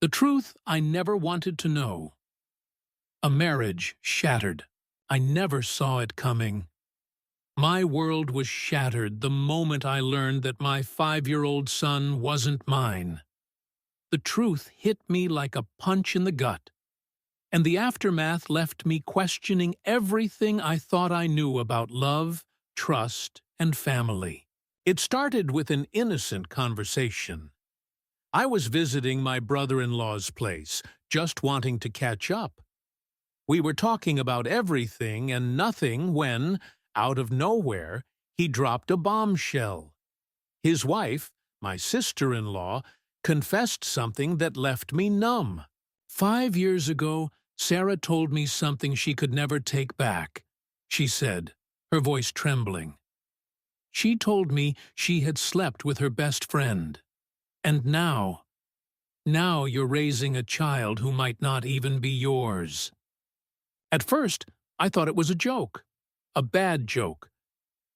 The truth I never wanted to know. A marriage shattered. I never saw it coming. My world was shattered the moment I learned that my 5-year-old son wasn't mine. The truth hit me like a punch in the gut, and the aftermath left me questioning everything I thought I knew about love, trust, and family. It started with an innocent conversation. I was visiting my brother-in-law's place, just wanting to catch up. We were talking about everything and nothing when, out of nowhere, he dropped a bombshell. His wife, my sister-in-law, confessed something that left me numb. 5 years ago, Sarah told me something she could never take back, she said, her voice trembling. She told me she had slept with her best friend. And now you're raising a child who might not even be yours. At first, I thought it was a joke, a bad joke.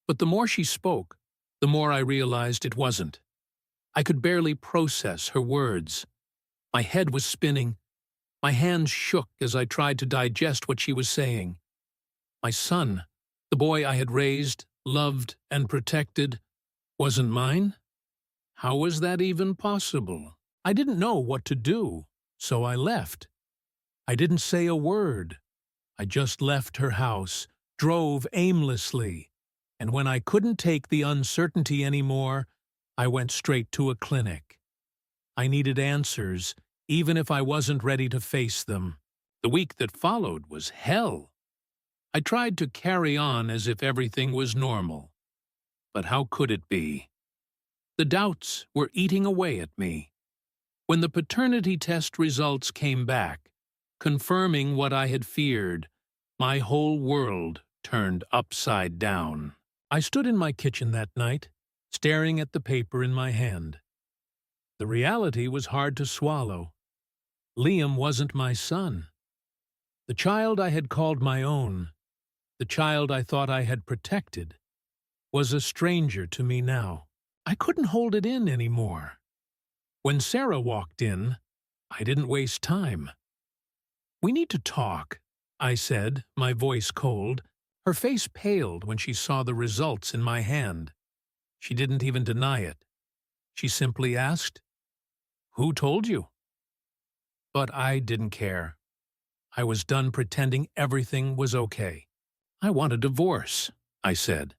But the more she spoke, the more I realized it wasn't. I could barely process her words. My head was spinning. My hands shook as I tried to digest what she was saying. My son, the boy I had raised, loved, and protected, wasn't mine? How was that even possible? I didn't know what to do, so I left. I didn't say a word. I just left her house, drove aimlessly, and when I couldn't take the uncertainty anymore, I went straight to a clinic. I needed answers, even if I wasn't ready to face them. The week that followed was hell. I tried to carry on as if everything was normal. But how could it be? The doubts were eating away at me. When the paternity test results came back, confirming what I had feared, my whole world turned upside down. I stood in my kitchen that night, staring at the paper in my hand. The reality was hard to swallow. Liam wasn't my son. The child I had called my own, the child I thought I had protected, was a stranger to me now. I couldn't hold it in anymore. When Sarah walked in, I didn't waste time. "We need to talk," I said, my voice cold. Her face paled when she saw the results in my hand. She didn't even deny it. She simply asked, "Who told you?" But I didn't care. I was done pretending everything was okay. "I want a divorce," I said.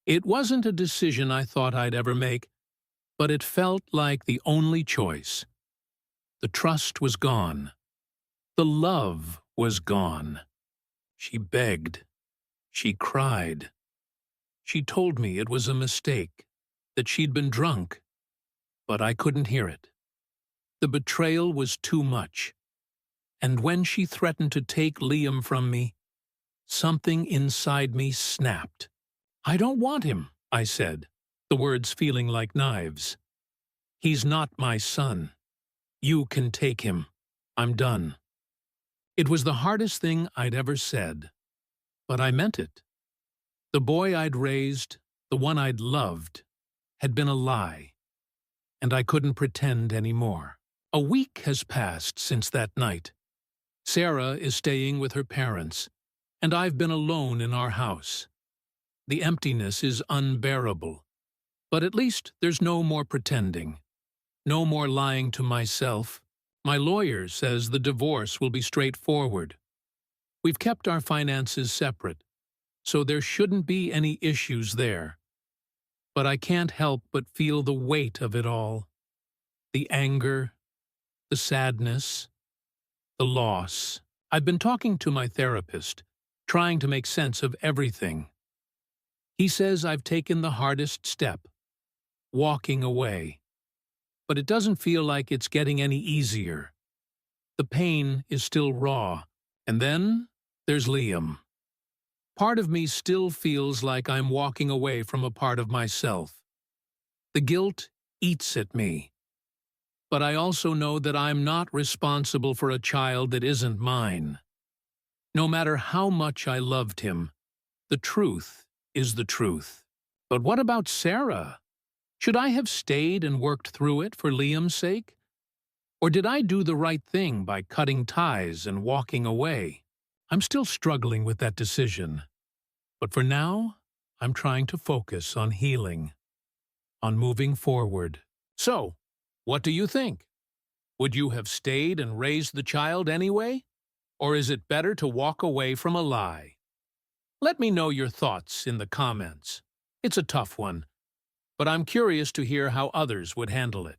It wasn't a decision I thought I'd ever make, but it felt like the only choice. The trust was gone. The love was gone. She begged. She cried. She told me it was a mistake, that she'd been drunk, but I couldn't hear it. The betrayal was too much. And when she threatened to take Liam from me, something inside me snapped. "I don't want him," I said, the words feeling like knives. "He's not my son. You can take him. I'm done." It was the hardest thing I'd ever said, but I meant it. The boy I'd raised, the one I'd loved, had been a lie, and I couldn't pretend anymore. A week has passed since that night. Sarah is staying with her parents, and I've been alone in our house. The emptiness is unbearable, but at least there's no more pretending, no more lying to myself. My lawyer says the divorce will be straightforward. We've kept our finances separate, so there shouldn't be any issues there. But I can't help but feel the weight of it all. The anger, the sadness, the loss. I've been talking to my therapist, trying to make sense of everything. He says I've taken the hardest step, walking away. But it doesn't feel like it's getting any easier. The pain is still raw. And then there's Liam. Part of me still feels like I'm walking away from a part of myself. The guilt eats at me. But I also know that I'm not responsible for a child that isn't mine. No matter how much I loved him, the truth is the truth. But what about Sarah? Should I have stayed and worked through it for Liam's sake? Or did I do the right thing by cutting ties and walking away? I'm still struggling with that decision. But for now, I'm trying to focus on healing, on moving forward. So, what do you think? Would you have stayed and raised the child anyway? Or is it better to walk away from a lie? Let me know your thoughts in the comments. It's a tough one, but I'm curious to hear how others would handle it.